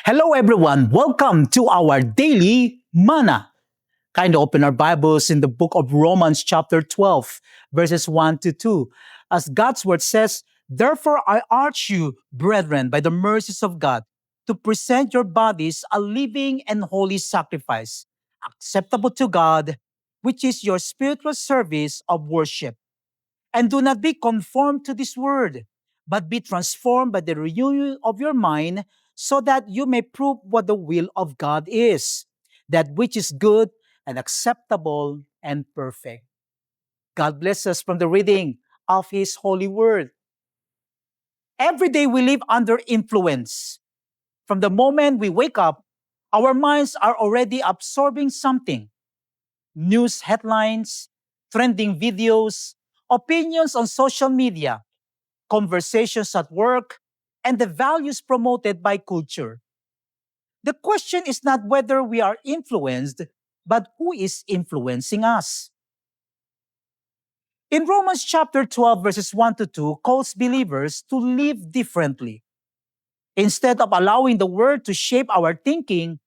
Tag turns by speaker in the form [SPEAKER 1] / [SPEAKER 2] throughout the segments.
[SPEAKER 1] Hello everyone, welcome to our daily manna. Kind of open our Bibles in the book of Romans chapter 12, verses 1 to 2. As God's word says, "Therefore I urge you, brethren, by the mercies of God, to present your bodies a living and holy sacrifice, acceptable to God, which is your spiritual service of worship. And do not be conformed to this world, but be transformed by the renewing of your mind, so that you may prove what the will of God is, that which is good and acceptable and perfect." God bless us from the reading of His holy word. Every day we live under influence. From the moment we wake up, our minds are already absorbing something: news headlines, trending videos, opinions on social media, conversations at work, and the values promoted by culture. The question is not whether we are influenced, but who is influencing us. In Romans chapter 12, verses 1 to 2, calls believers to live differently. Instead of allowing the word to shape our thinking,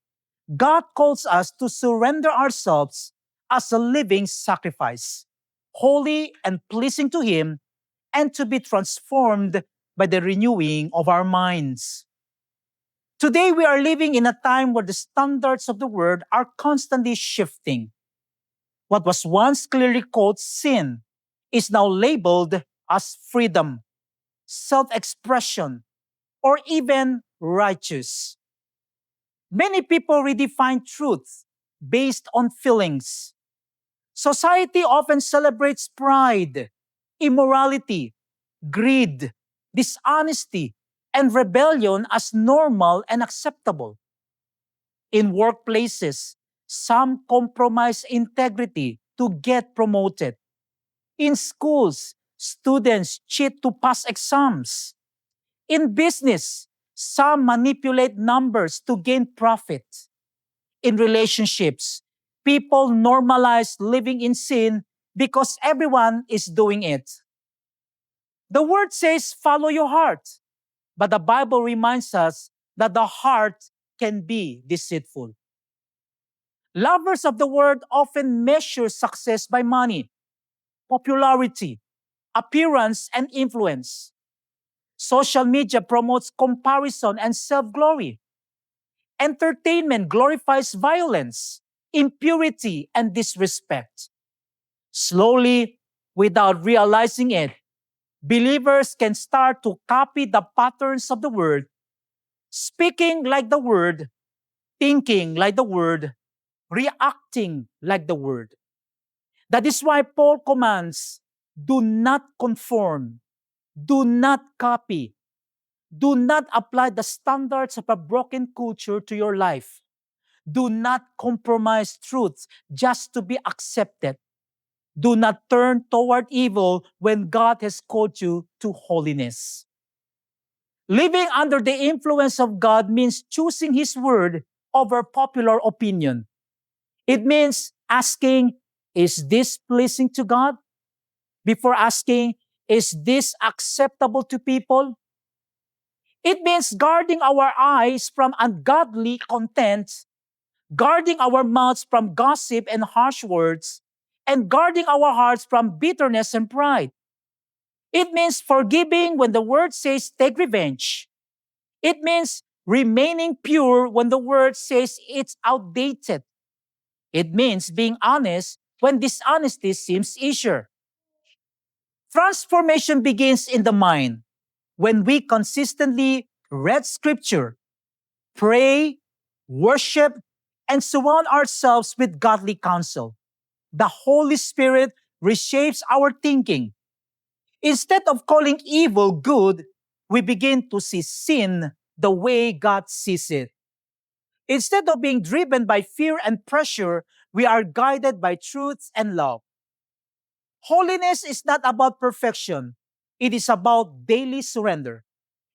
[SPEAKER 1] God calls us to surrender ourselves as a living sacrifice, holy and pleasing to Him, and to be transformed by the renewing of our minds. Today, we are living in a time where the standards of the world are constantly shifting. What was once clearly called sin is now labeled as freedom, self expression, or even righteous. Many people redefine truth based on feelings. Society often celebrates pride, immorality, greed, dishonesty, and rebellion as normal and acceptable. In workplaces, some compromise integrity to get promoted. In schools, students cheat to pass exams. In business, some manipulate numbers to gain profit. In relationships, people normalize living in sin because everyone is doing it. The word says, "Follow your heart." But the Bible reminds us that the heart can be deceitful. Lovers of the world often measure success by money, popularity, appearance, and influence. Social media promotes comparison and self glory. Entertainment glorifies violence, impurity, and disrespect. Slowly, without realizing it, believers can start to copy the patterns of the world, speaking like the word, thinking like the word, reacting like the word. That is why Paul commands, do not conform, do not copy, do not apply the standards of a broken culture to your life. Do not compromise truth just to be accepted. Do not turn toward evil when God has called you to holiness. Living under the influence of God means choosing His word over popular opinion. It means asking, is this pleasing to God? Before asking, is this acceptable to people? It means guarding our eyes from ungodly content, guarding our mouths from gossip and harsh words, and guarding our hearts from bitterness and pride. It means forgiving when the word says take revenge. It means remaining pure when the word says it's outdated. It means being honest when dishonesty seems easier. Transformation begins in the mind when we consistently read scripture, pray, worship, and surround ourselves with godly counsel. The Holy Spirit reshapes our thinking. Instead of calling evil good, we begin to see sin the way God sees it. Instead of being driven by fear and pressure, we are guided by truth and love. Holiness is not about perfection. It is about daily surrender.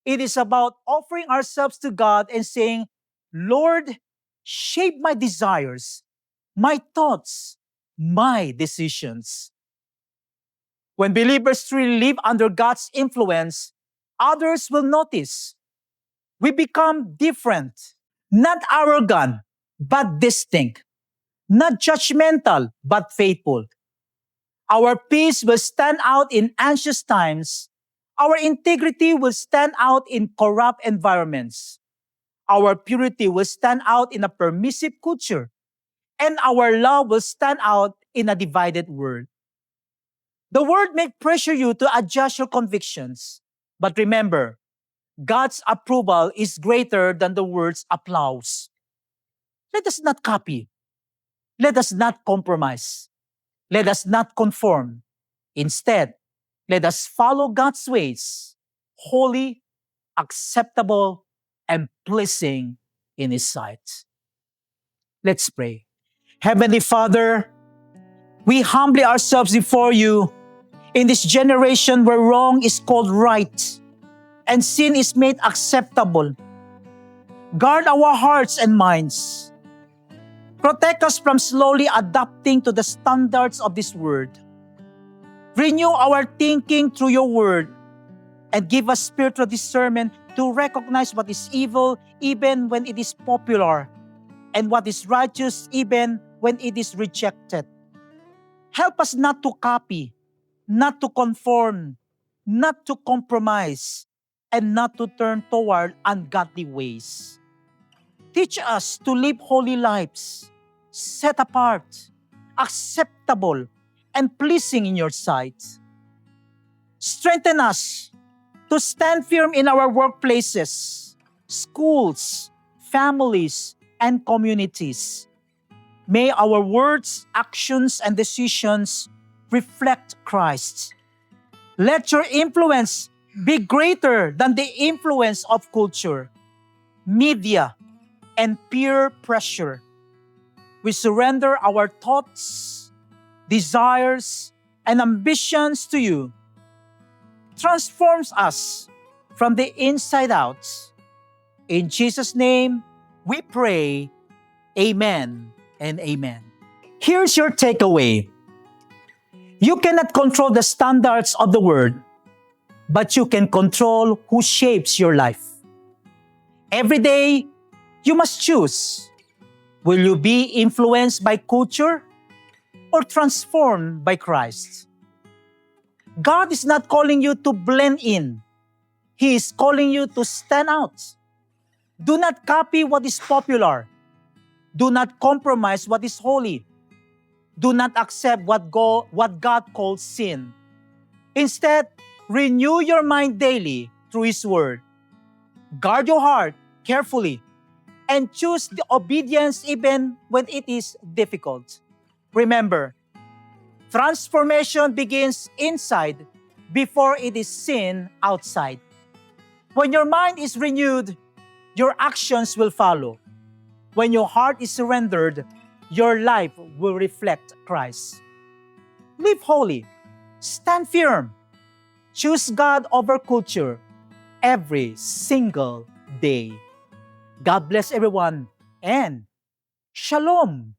[SPEAKER 1] It is about offering ourselves to God and saying, "Lord, shape my desires, my thoughts, my decisions." When believers truly live under God's influence, others will notice. We become different. not arrogant, but distinct, not judgmental, but faithful. Our peace will stand out in anxious times. Our integrity will stand out in corrupt environments. Our purity will stand out in a permissive culture. And our love will stand out in a divided world. The word may pressure you to adjust your convictions. But remember, God's approval is greater than the word's applause. Let us not copy. Let us not compromise. Let us not conform. Instead, let us follow God's ways, holy, acceptable, and pleasing in His sight. Let's pray. Heavenly Father, we humbly ourselves before you in this generation where wrong is called right and sin is made acceptable. Guard our hearts and minds. Protect us from slowly adapting to the standards of this world. Renew our thinking through your word and give us spiritual discernment to recognize what is evil even when it is popular and what is righteous even when it is rejected. Help us not to copy, not to conform, not to compromise, and not to turn toward ungodly ways. Teach us to live holy lives, set apart, acceptable, and pleasing in your sight. Strengthen us to stand firm in our workplaces, schools, families, and communities. May our words, actions, and decisions reflect Christ. Let your influence be greater than the influence of culture, media, and peer pressure. We surrender our thoughts, desires, and ambitions to you. Transforms us from the inside out. In Jesus' name, we pray. Amen and amen. Here's your takeaway. You cannot control the standards of the world, but you can control who shapes your life. Every day, you must choose. Will you be influenced by culture or transformed by Christ? God is not calling you to blend in. He is calling you to stand out. Do not copy what is popular. Do not compromise what is holy. Do not accept what God calls sin. Instead, renew your mind daily through His Word. Guard your heart carefully and choose the obedience even when it is difficult. Remember, transformation begins inside before it is seen outside. When your mind is renewed, your actions will follow. When your heart is surrendered, your life will reflect Christ. Live holy. Stand firm. Choose God over culture every single day. God bless everyone and Shalom.